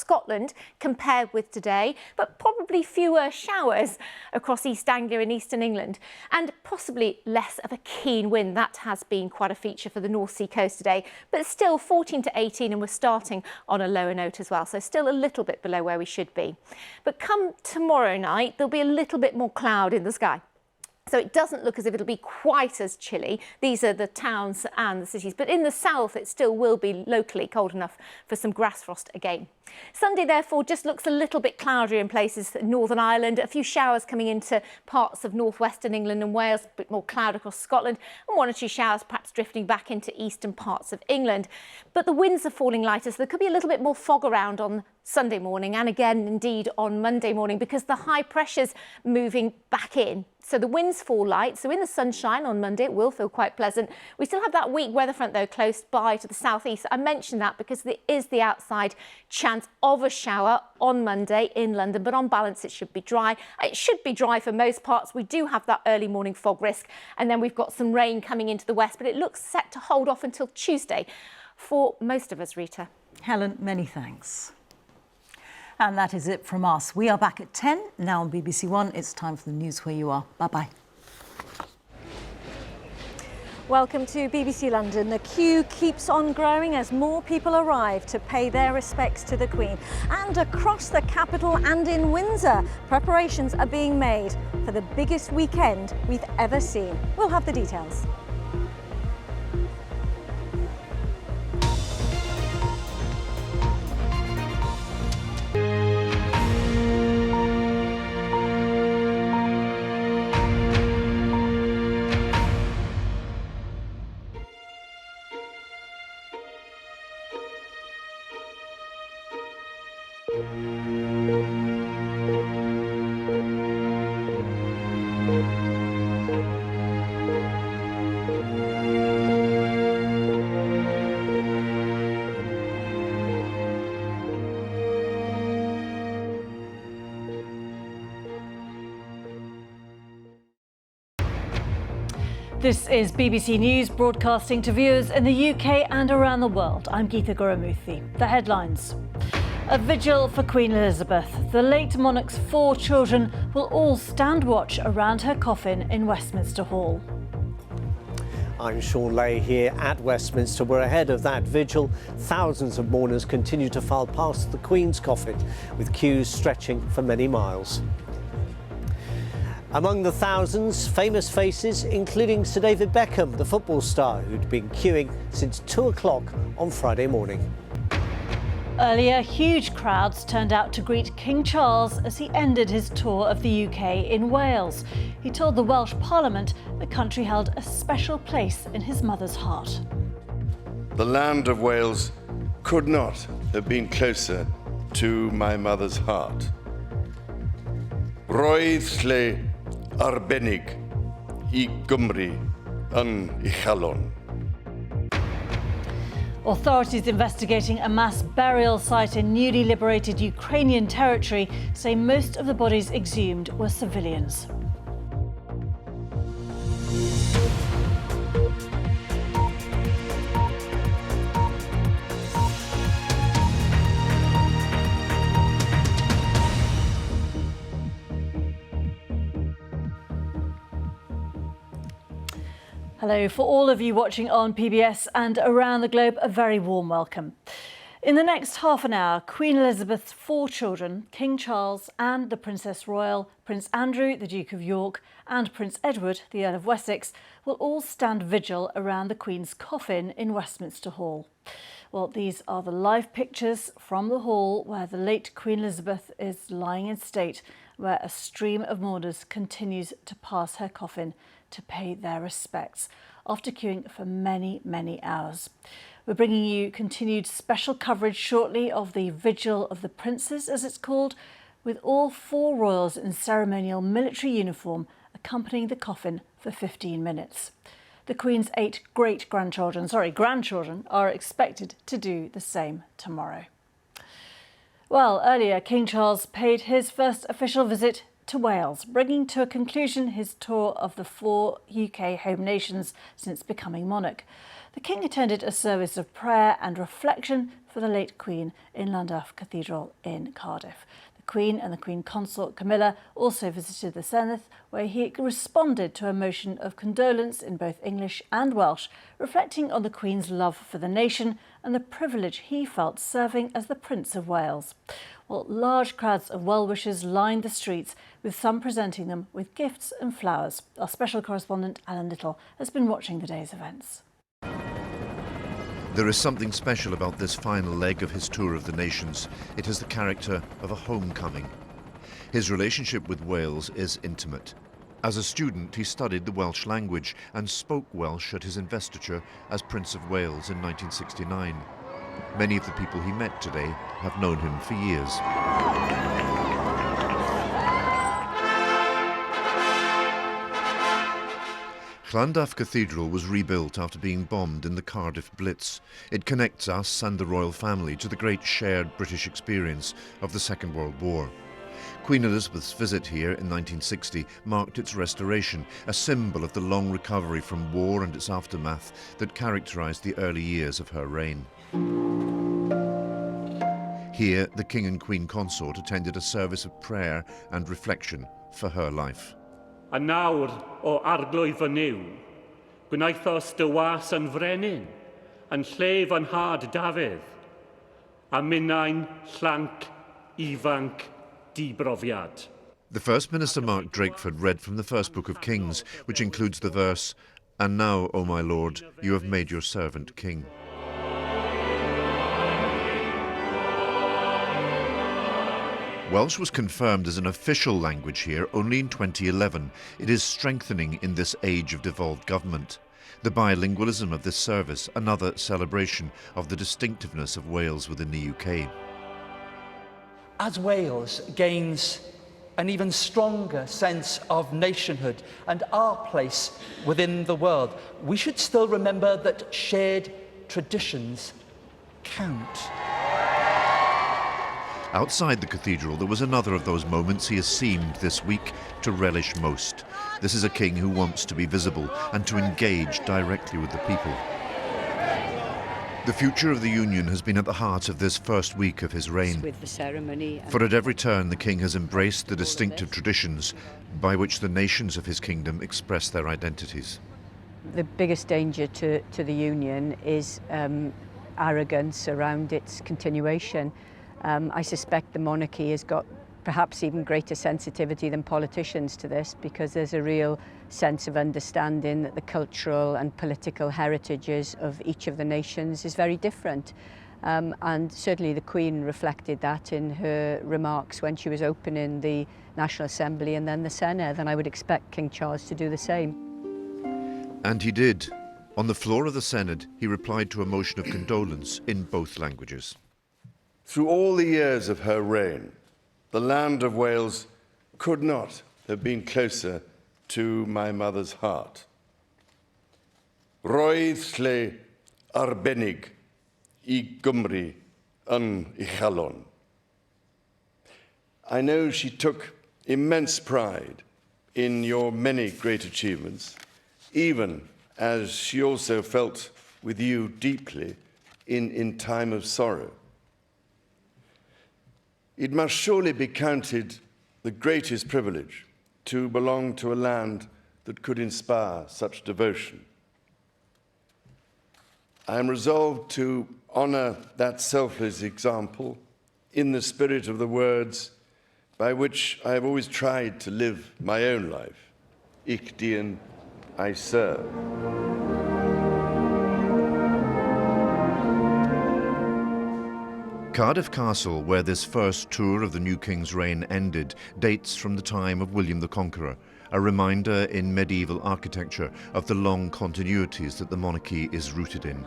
Scotland compared with today, but probably fewer showers across East Anglia and eastern England, and possibly less of a keen wind. That has been quite a feature for the North Sea coast today, but still 14 to 18, and we're starting on a lower note as well, so still a little bit below where we should be. But come tomorrow night, there'll be a little bit more cloud in the sky. So it doesn't look as if it'll be quite as chilly. These are the towns and the cities, but in the south it still will be locally cold enough for some grass frost again. Sunday, therefore, just looks a little bit cloudier in places in Northern Ireland, a few showers coming into parts of northwestern England and Wales, a bit more cloud across Scotland, and 1 or 2 showers perhaps drifting back into eastern parts of England. But the winds are falling lighter, so there could be a little bit more fog around on Sunday morning and again indeed on Monday morning, because the high pressure's moving back in. So the winds fall light, so in the sunshine on Monday it will feel quite pleasant. We still have that weak weather front though close by to the southeast. I mentioned that because there is the outside chance of a shower on Monday in London, but on balance it should be dry. It should be dry for most parts. We do have that early morning fog risk, and then we've got some rain coming into the west, but it looks set to hold off until Tuesday for most of us, Rita. Helen, many thanks. And that is it from us. We are back at 10 now on BBC One. It's time for the news where you are. Bye-bye. Welcome to BBC London. The queue keeps on growing as more people arrive to pay their respects to the Queen. And across the capital and in Windsor, preparations are being made for the biggest weekend we've ever seen. We'll have the details. This is BBC News, broadcasting to viewers in the UK and around the world. I'm Geetha Gurumuthy. The headlines. A vigil for Queen Elizabeth. The late monarch's 4 children will all stand watch around her coffin in Westminster Hall. I'm Sean Lay here at Westminster. We're ahead of that vigil. Thousands of mourners continue to file past the Queen's coffin, with queues stretching for many miles. Among the thousands, famous faces, including Sir David Beckham, the football star, who'd been queuing since 2 o'clock on Friday morning. Earlier, huge crowds turned out to greet King Charles as he ended his tour of the UK in Wales. He told the Welsh Parliament the country held a special place in his mother's heart. The land of Wales could not have been closer to my mother's heart. Roedd lle arbennig I Gymru yn uchelon. Authorities investigating a mass burial site in newly liberated Ukrainian territory say most of the bodies exhumed were civilians. Hello, for all of you watching on PBS and around the globe, a very warm welcome. In the next half an hour, Queen Elizabeth's 4 children, King Charles and the Princess Royal, Prince Andrew, the Duke of York, and Prince Edward, the Earl of Wessex, will all stand vigil around the Queen's coffin in Westminster Hall. Well, these are the live pictures from the hall where the late Queen Elizabeth is lying in state, where a stream of mourners continues to pass her coffin to pay their respects after queuing for many, many hours. We're bringing you continued special coverage shortly of the Vigil of the Princes, as it's called, with all 4 royals in ceremonial military uniform accompanying the coffin for 15 minutes. The Queen's 8 grandchildren are expected to do the same tomorrow. Well, earlier, King Charles paid his first official visit to Wales, bringing to a conclusion his tour of the 4 UK home nations since becoming monarch. The King attended a service of prayer and reflection for the late Queen in Llandaff Cathedral in Cardiff. The Queen and the Queen Consort Camilla also visited the Senedd, where he responded to a motion of condolence in both English and Welsh, reflecting on the Queen's love for the nation and the privilege he felt serving as the Prince of Wales. Well, large crowds of well-wishers lined the streets, with some presenting them with gifts and flowers. Our special correspondent Alan Little has been watching the day's events. There is something special about this final leg of his tour of the nations. It has the character of a homecoming. His relationship with Wales is intimate. As a student, he studied the Welsh language and spoke Welsh at his investiture as Prince of Wales in 1969. Many of the people he met today have known him for years. Llandaff Cathedral was rebuilt after being bombed in the Cardiff Blitz. It connects us and the royal family to the great shared British experience of the Second World War. Queen Elizabeth's visit here in 1960 marked its restoration, a symbol of the long recovery from war and its aftermath that characterised the early years of her reign. Here, the King and Queen Consort attended a service of prayer and reflection for her life. A nawr o arglwydd fy niw, gwnaethos dy was yn frenin, yn llef yn had Dafydd, a minnau'n llanc, ifanc, dibrofiad. The First Minister Mark Drakeford read from the first book of Kings, which includes the verse, "And now, O my Lord, you have made your servant king." Welsh was confirmed as an official language here only in 2011. It is strengthening in this age of devolved government. The bilingualism of this service, another celebration of the distinctiveness of Wales within the UK. As Wales gains an even stronger sense of nationhood and our place within the world, we should still remember that shared traditions count. Outside the cathedral, there was another of those moments he has seemed this week to relish most. This is a king who wants to be visible and to engage directly with the people. The future of the Union has been at the heart of this first week of his reign. With the ceremony. For at every turn, the king has embraced the distinctive traditions by which the nations of his kingdom express their identities. The biggest danger to the Union is arrogance around its continuation. I suspect the monarchy has got perhaps even greater sensitivity than politicians to this, because there's a real sense of understanding that the cultural and political heritages of each of the nations is very different. And certainly the Queen reflected that in her remarks when she was opening the National Assembly and then the Senedd, and I would expect King Charles to do the same. And he did. On the floor of the Senedd, he replied to a motion of condolence in both languages. Through all the years of her reign, the land of Wales could not have been closer to my mother's heart. Roedd lle arbennig I Gymru yn uchelon. I know she took immense pride in your many great achievements, even as she also felt with you deeply in time of sorrow. It must surely be counted the greatest privilege to belong to a land that could inspire such devotion. I am resolved to honour that selfless example in the spirit of the words by which I have always tried to live my own life. Ich dien, I serve. Cardiff Castle, where this first tour of the new king's reign ended, dates from the time of William the Conqueror, a reminder in medieval architecture of the long continuities that the monarchy is rooted in.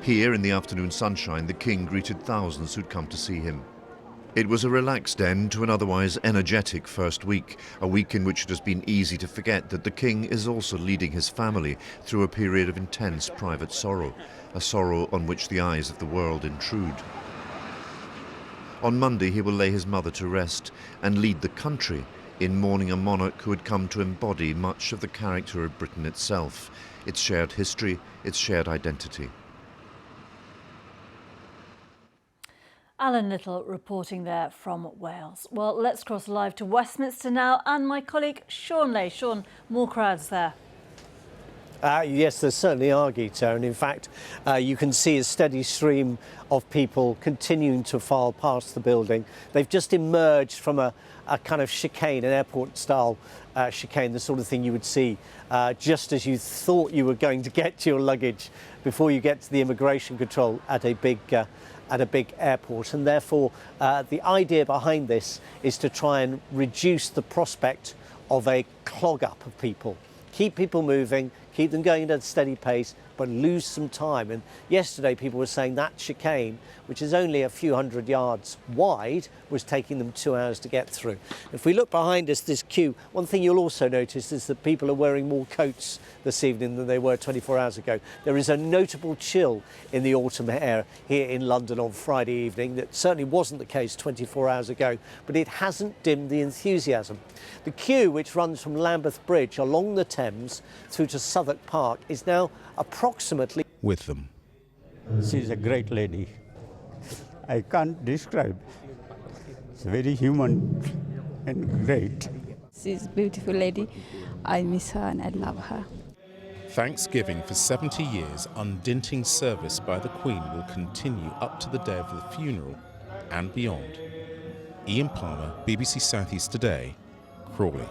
Here, in the afternoon sunshine, the king greeted thousands who'd come to see him. It was a relaxed end to an otherwise energetic first week, a week in which it has been easy to forget that the king is also leading his family through a period of intense private sorrow, a sorrow on which the eyes of the world intrude. On Monday, he will lay his mother to rest and lead the country in mourning a monarch who had come to embody much of the character of Britain itself, its shared history, its shared identity. Alan Little reporting there from Wales. Well, let's cross live to Westminster now, and my colleague Sean Lay. Sean, more crowds there. Yes, there certainly are, Gita, and in fact you can see a steady stream of people continuing to file past the building. They've just emerged from a kind of chicane, an airport-style chicane, the sort of thing you would see just as you thought you were going to get to your luggage before you get to the immigration control at a big airport. And therefore the idea behind this is to try and reduce the prospect of a clog-up of people. Keep people moving, keep them going at a steady pace, but lose some time. And yesterday people were saying that chicane, which is only a few hundred yards wide, was taking them 2 hours to get through. If we look behind us, this queue, one thing you'll also notice is that people are wearing more coats this evening than they were 24 hours ago. There is a notable chill in the autumn air here in London on Friday evening. That certainly wasn't the case 24 hours ago, but it hasn't dimmed the enthusiasm. The queue, which runs from Lambeth Bridge along the Thames through to Southwark Park, is now approximately with them. She's a great lady. I can't describe. She's very human and great. She's a beautiful lady. I miss her and I love her. Thanksgiving for 70 years, undinting service by the Queen will continue up to the day of the funeral and beyond. Ian Palmer, BBC South East Today, Crawley.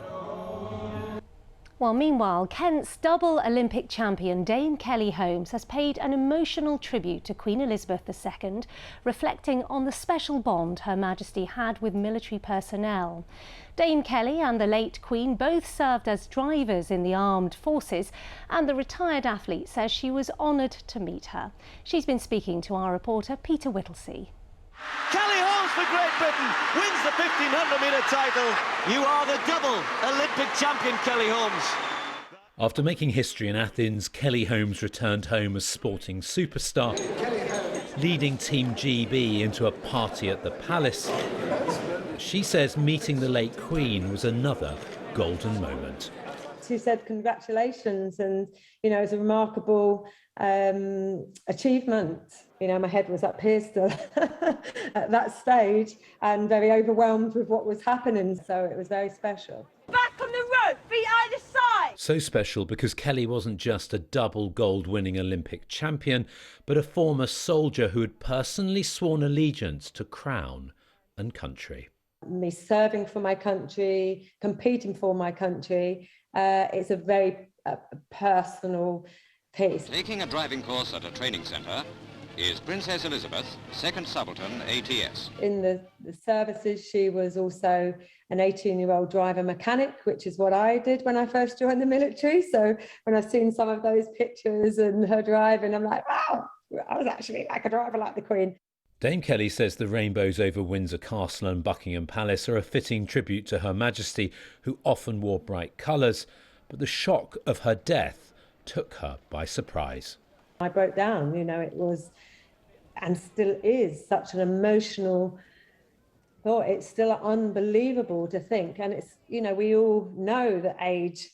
Well, meanwhile, Kent's double Olympic champion Dame Kelly Holmes has paid an emotional tribute to Queen Elizabeth II, reflecting on the special bond Her Majesty had with military personnel. Dame Kelly and the late Queen both served as drivers in the armed forces, and the retired athlete says she was honoured to meet her. She's been speaking to our reporter Peter Whittlesey. Kelly Holmes for Great Britain wins the 1500-metre title. You are the double Olympic champion, Kelly Holmes. After making history in Athens, Kelly Holmes returned home as sporting superstar, leading Team GB into a party at the Palace. She says meeting the late Queen was another golden moment. She said congratulations, and you know, it's a remarkable achievement. You know, my head was up here still at that stage and very overwhelmed with what was happening, so it was very special. Back on the rope, feet either side! So special because Kelly wasn't just a double gold-winning Olympic champion, but a former soldier who had personally sworn allegiance to crown and country. Me serving for my country, competing for my country, it's a very personal piece. Taking a driving course at a training centre is Princess Elizabeth, 2nd Subaltern ATS. In the services, she was also an 18-year-old driver mechanic, which is what I did when I first joined the military. So when I've seen some of those pictures and her driving, I'm like, wow, I was actually like a driver like the Queen. Dame Kelly says the rainbows over Windsor Castle and Buckingham Palace are a fitting tribute to Her Majesty, who often wore bright colours, but the shock of her death took her by surprise. I broke down, you know, it was, and still is, such an emotional thought. It's still unbelievable to think, and it's, you know, we all know that age,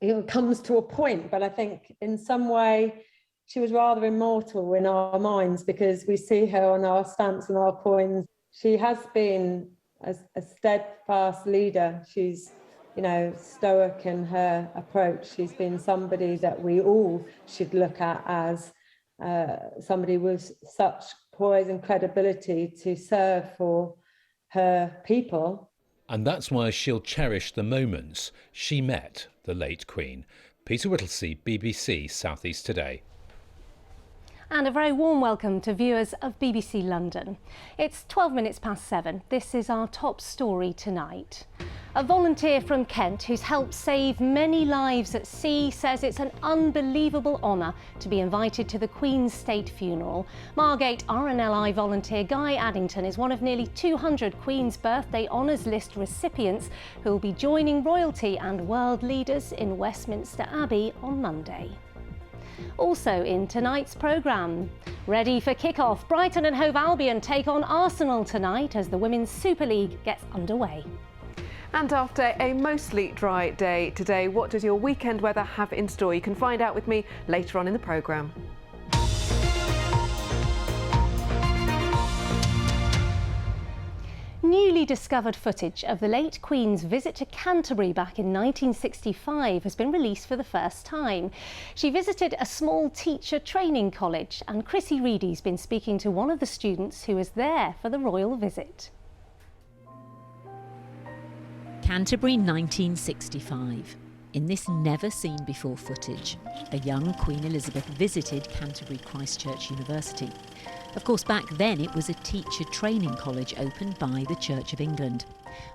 you know, comes to a point, but I think in some way she was rather immortal in our minds because we see her on our stamps and our coins. She has been a steadfast leader. She's, you know, stoic in her approach. She's been somebody that we all should look at as somebody with such poise and credibility to serve for her people. And that's why she'll cherish the moments she met the late Queen. Peter Whittlesey, BBC South East Today. And a very warm welcome to viewers of BBC London. It's 12 minutes past 7. This is our top story tonight. A volunteer from Kent who's helped save many lives at sea says it's an unbelievable honour to be invited to the Queen's state funeral. Margate RNLI volunteer Guy Addington is one of nearly 200 Queen's Birthday Honours List recipients who will be joining royalty and world leaders in Westminster Abbey on Monday. Also in tonight's programme. Ready for kick-off, Brighton and Hove Albion take on Arsenal tonight as the Women's Super League gets underway. And after a mostly dry day today, what does your weekend weather have in store? You can find out with me later on in the programme. Newly discovered footage of the late Queen's visit to Canterbury back in 1965 has been released for the first time. She visited a small teacher training college, and Chrissy Reedy's been speaking to one of the students who was there for the royal visit. Canterbury 1965. In this never-seen-before footage, a young Queen Elizabeth visited Canterbury Christchurch University. Of course, back then it was a teacher training college opened by the Church of England.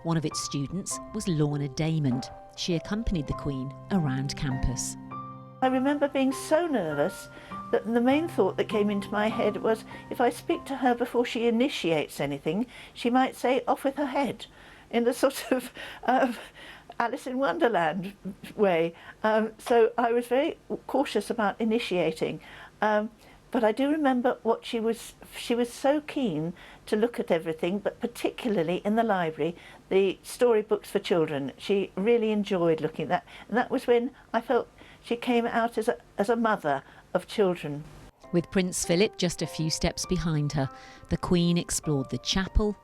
One of its students was Lorna Damond. She accompanied the Queen around campus. I remember being so nervous that the main thought that came into my head was if I speak to her before she initiates anything, she might say, "Off with her head," in the sort of Alice in Wonderland way. So I was very cautious about initiating. But I do remember what she was so keen to look at everything, but particularly in the library, the storybooks for children. She really enjoyed looking at that. And that was when I felt she came out as a mother of children. With Prince Philip just a few steps behind her, the Queen explored the chapel,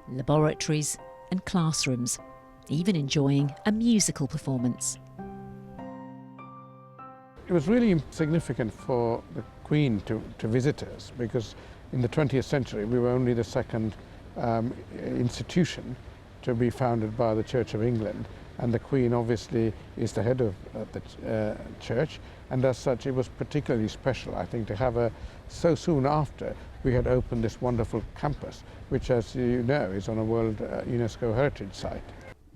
laboratories and classrooms, even enjoying a musical performance. It was really significant for the Queen to visit us because in the 20th century we were only the second institution to be founded by the Church of England, and the Queen obviously is the head of the church, and as such it was particularly special, I think, to have her so soon after we had opened this wonderful campus, which, as you know, is on a World UNESCO Heritage Site.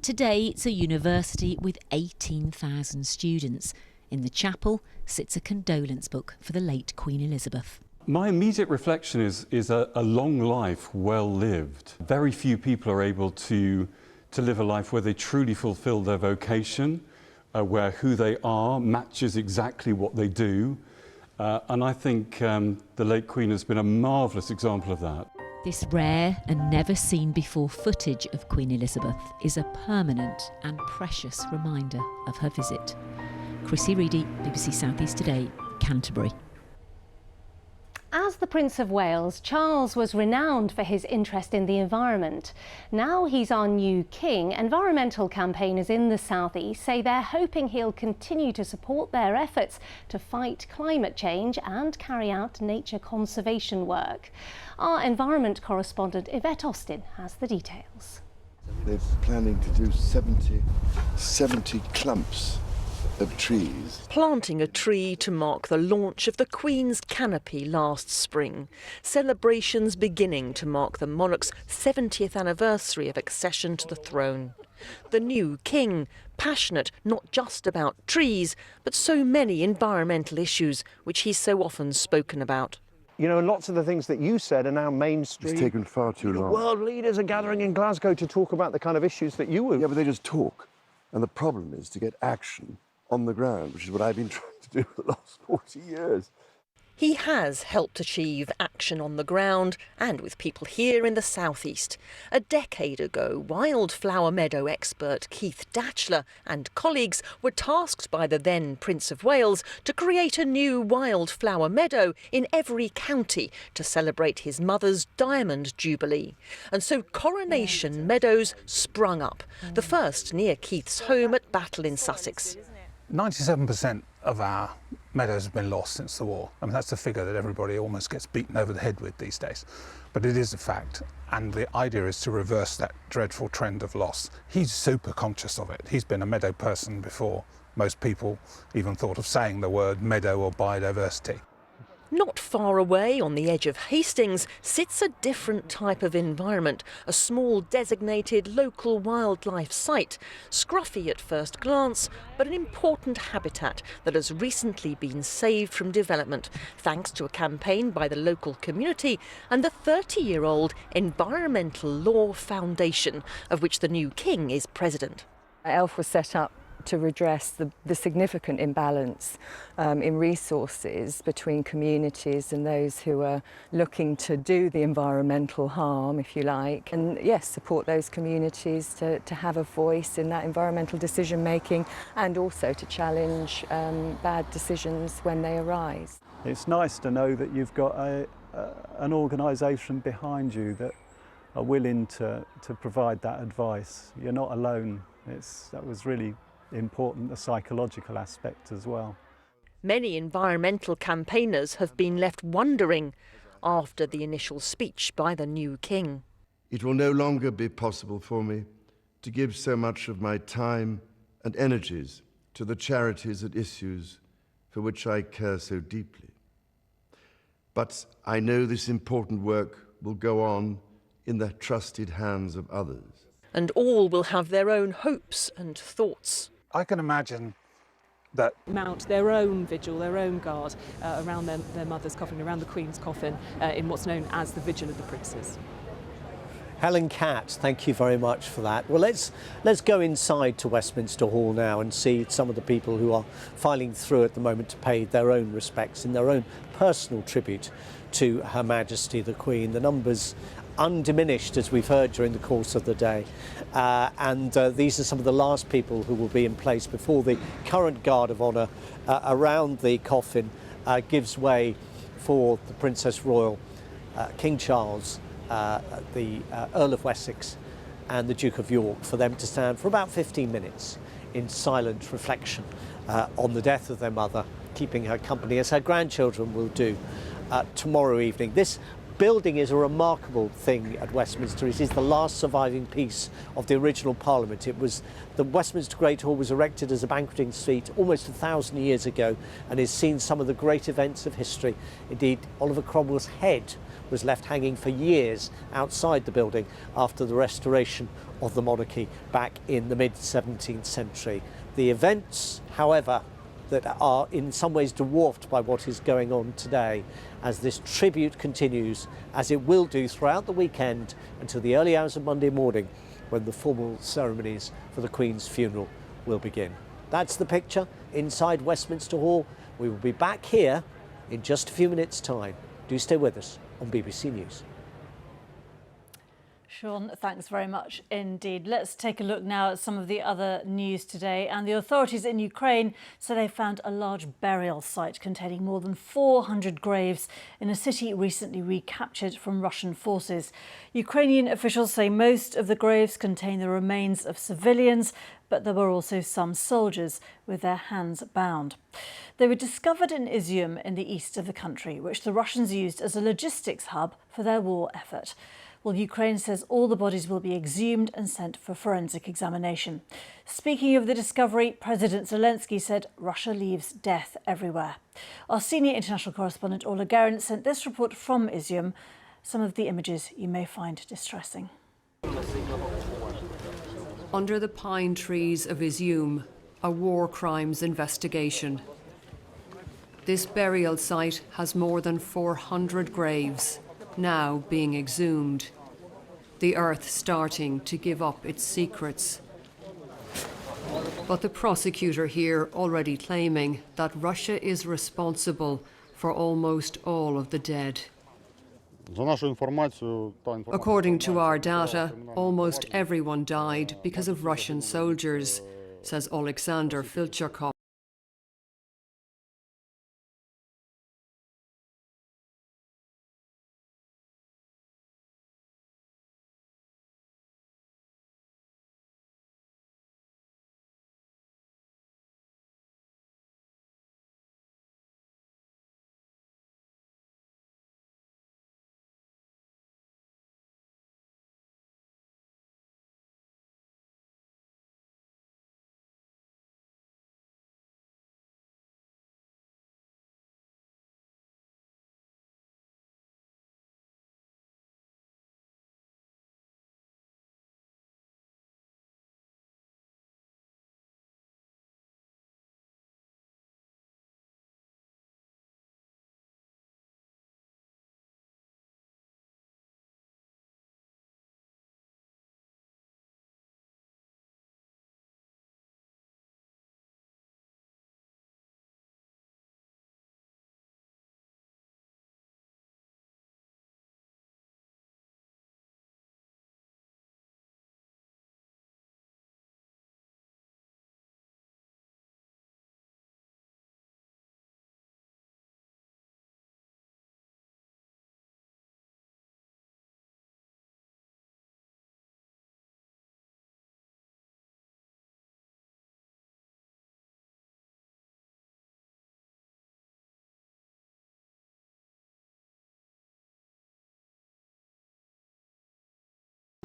Today it's a university with 18,000 students. In the chapel sits a condolence book for the late Queen Elizabeth. My immediate reflection is a long life well lived. Very few people are able to live a life where they truly fulfil their vocation, where who they are matches exactly what they do. And I think the late Queen has been a marvellous example of that. This rare and never-seen-before footage of Queen Elizabeth is a permanent and precious reminder of her visit. Chrissy Reedy, BBC South East Today, Canterbury. As the Prince of Wales, Charles was renowned for his interest in the environment. Now he's our new king, environmental campaigners in the South East say they're hoping he'll continue to support their efforts to fight climate change and carry out nature conservation work. Our environment correspondent Yvette Austin has the details. They're planning to do 70 clumps of trees. Planting a tree to mark the launch of the Queen's canopy last spring. Celebrations beginning to mark the monarch's 70th anniversary of accession to the throne. The new king, passionate not just about trees, but so many environmental issues which he's so often spoken about. You know, lots of the things that you said are now mainstream. It's taken far too long. World leaders are gathering in Glasgow to talk about the kind of issues that you were... Yeah, but they just talk. And the problem is to get action on the ground, which is what I've been trying to do for the last 40 years. He has helped achieve action on the ground and with people here in the southeast. A decade ago, wildflower meadow expert Keith Datchler and colleagues were tasked by the then Prince of Wales to create a new wildflower meadow in every county to celebrate his mother's Diamond Jubilee. And so Coronation Meadows sprung up, the first near Keith's home at Battle in Sussex. 97% of our meadows have been lost since the war. I mean, that's a figure that everybody almost gets beaten over the head with these days. But it is a fact, and the idea is to reverse that dreadful trend of loss. He's super conscious of it. He's been a meadow person before most people even thought of saying the word meadow or biodiversity. Not far away, on the edge of Hastings, sits a different type of environment, a small designated local wildlife site. Scruffy at first glance, but an important habitat that has recently been saved from development, thanks to a campaign by the local community and the 30-year-old Environmental Law Foundation, of which the new king is president. ELF was set up to redress the significant imbalance in resources between communities and those who are looking to do the environmental harm, if you like, and yes, support those communities to have a voice in that environmental decision making and also to challenge bad decisions when they arise. It's nice to know that you've got an organisation behind you that are willing to provide that advice. You're not alone. That was really important, the psychological aspect as well. Many environmental campaigners have been left wondering after the initial speech by the new king. It will no longer be possible for me to give so much of my time and energies to the charities and issues for which I care so deeply. But I know this important work will go on in the trusted hands of others. And all will have their own hopes and thoughts. I can imagine that mount their own vigil, their own guard around their mother's coffin, around the Queen's coffin, in what's known as the Vigil of the Princes. Helen Catt, thank you very much for that. Well, let's go inside to Westminster Hall now and see some of the people who are filing through at the moment to pay their own respects in their own personal tribute to Her Majesty the Queen. The numbers undiminished, as we've heard during the course of the day, and these are some of the last people who will be in place before the current Guard of Honour around the coffin gives way for the Princess Royal, King Charles, the Earl of Wessex and the Duke of York, for them to stand for about 15 minutes in silent reflection on the death of their mother, keeping her company, as her grandchildren will do tomorrow evening. This building is a remarkable thing at Westminster. It is the last surviving piece of the original Parliament. The Westminster Great Hall was erected as a banqueting suite almost 1,000 years ago and has seen some of the great events of history. Indeed, Oliver Cromwell's head was left hanging for years outside the building after the restoration of the monarchy back in the mid-17th century. The events, however, that are in some ways dwarfed by what is going on today as this tribute continues, as it will do throughout the weekend until the early hours of Monday morning, when the formal ceremonies for the Queen's funeral will begin. That's the picture inside Westminster Hall. We will be back here in just a few minutes' time. Do stay with us on BBC News. Sean, thanks very much indeed. Let's take a look now at some of the other news today. And the authorities in Ukraine say they found a large burial site containing more than 400 graves in a city recently recaptured from Russian forces. Ukrainian officials say most of the graves contain the remains of civilians, but there were also some soldiers with their hands bound. They were discovered in Izium in the east of the country, which the Russians used as a logistics hub for their war effort. Well, Ukraine says all the bodies will be exhumed and sent for forensic examination. Speaking of the discovery, President Zelensky said Russia leaves death everywhere. Our senior international correspondent Orla Guerin sent this report from Izium. Some of the images you may find distressing. Under the pine trees of Izium, a war crimes investigation. This burial site has more than 400 graves, now being exhumed. The earth starting to give up its secrets. But the prosecutor here already claiming that Russia is responsible for almost all of the dead. According to our data, almost everyone died because of Russian soldiers, says Alexander Filchakov.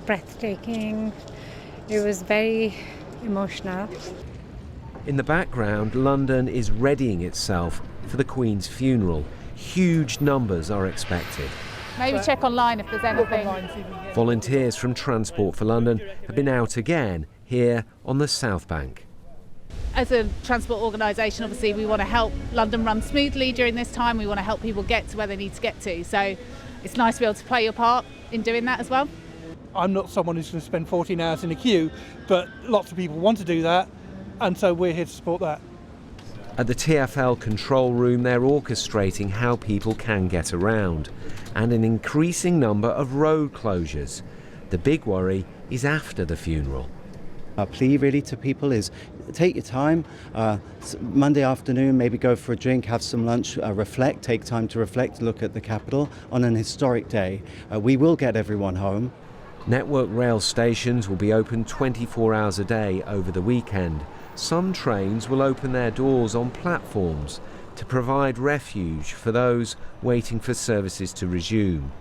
breathtaking. It was very emotional. In the background, London is readying itself for the Queen's funeral. Huge numbers are expected. Maybe check online if there's anything. Volunteers from Transport for London have been out again here on the South Bank. As a transport organisation, obviously we want to help London run smoothly during this time. We want to help people get to where they need to get to. So it's nice to be able to play your part in doing that as well. I'm not someone who's going to spend 14 hours in a queue, but lots of people want to do that, and so we're here to support that. At the TfL control room, they're orchestrating how people can get around, and an increasing number of road closures. The big worry is after the funeral. Our plea really to people is take your time, Monday afternoon, maybe go for a drink, have some lunch, reflect, take time to reflect, look at the capital on an historic day. We will get everyone home. Network rail stations will be open 24 hours a day over the weekend. Some trains will open their doors on platforms to provide refuge for those waiting for services to resume.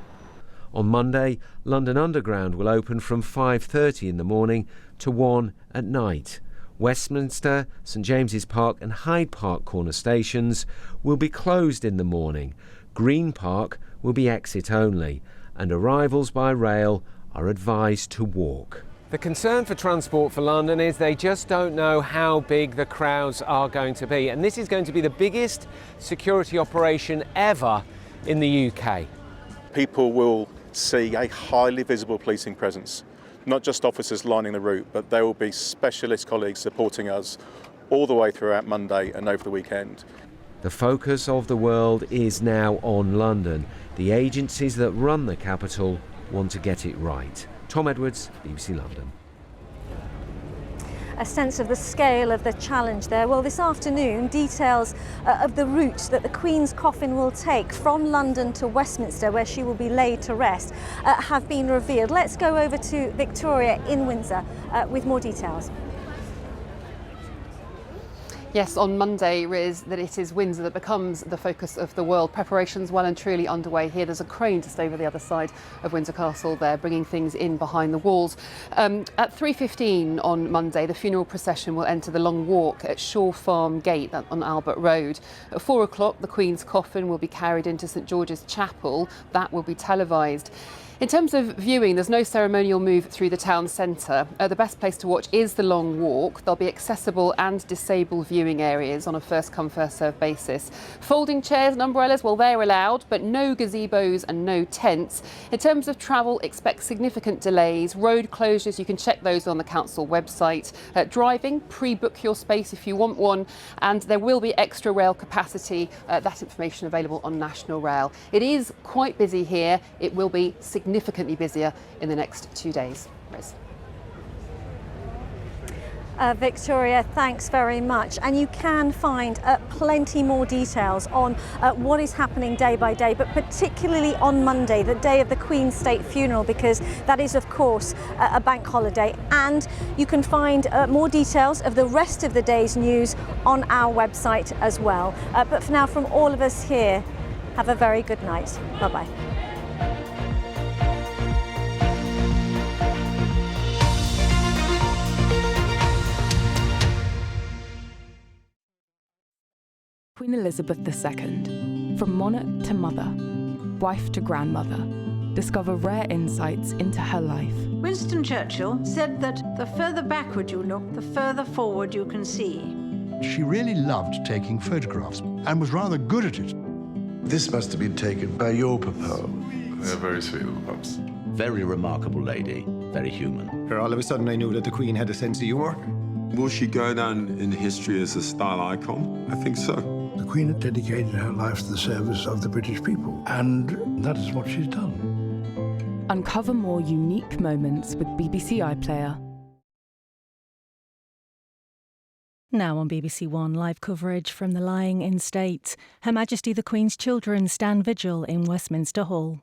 On Monday, London Underground will open from 5:30 in the morning to 1 at night. Westminster, St James's Park and Hyde Park corner stations will be closed in the morning. Green Park will be exit only, and arrivals by rail are advised to walk. The concern for Transport for London is they just don't know how big the crowds are going to be, and this is going to be the biggest security operation ever in the UK. People will see a highly visible policing presence, not just officers lining the route, but there will be specialist colleagues supporting us all the way throughout Monday and over the weekend. The focus of the world is now on London. The agencies that run the capital want to get it right. Tom Edwards, BBC London. A sense of the scale of the challenge there. Well, this afternoon, details of the route that the Queen's coffin will take from London to Westminster, where she will be laid to rest, have been revealed. Let's go over to Victoria in Windsor with more details. Yes, on Monday, it is Windsor that becomes the focus of the world. Preparations well and truly underway here. There's a crane just over the other side of Windsor Castle there, bringing things in behind the walls. At 3:15 on Monday, the funeral procession will enter the Long Walk at Shaw Farm Gate on Albert Road. At 4 o'clock, the Queen's coffin will be carried into St George's Chapel. That will be televised. In terms of viewing, there's no ceremonial move through the town centre. The best place to watch is the Long Walk. There'll be accessible and disabled viewing areas on a first-come, first-served basis. Folding chairs and umbrellas, well, they're allowed, but no gazebos and no tents. In terms of travel, expect significant delays. Road closures, you can check those on the council website. Driving, pre-book your space if you want one, and there will be extra rail capacity. That information available on National Rail. It is quite busy here. It will be significantly busier in the next 2 days. Liz. Victoria, thanks very much. And you can find plenty more details on what is happening day by day, but particularly on Monday, the day of the Queen's State funeral, because that is, of course, a bank holiday. And you can find more details of the rest of the day's news on our website as well. But for now, from all of us here, have a very good night. Bye-bye. Queen Elizabeth II. From monarch to mother, wife to grandmother. Discover rare insights into her life. Winston Churchill said that the further backward you look, the further forward you can see. She really loved taking photographs and was rather good at it. This must have been taken by your papa. They're very sweet little pups. Very remarkable lady, very human. All of a sudden I knew that the Queen had a sense of humour. Will she go down in history as a style icon? I think so. The Queen had dedicated her life to the service of the British people, and that is what she's done. Uncover more unique moments with BBC iPlayer. Now on BBC One, live coverage from the lying in state. Her Majesty the Queen's children stand vigil in Westminster Hall.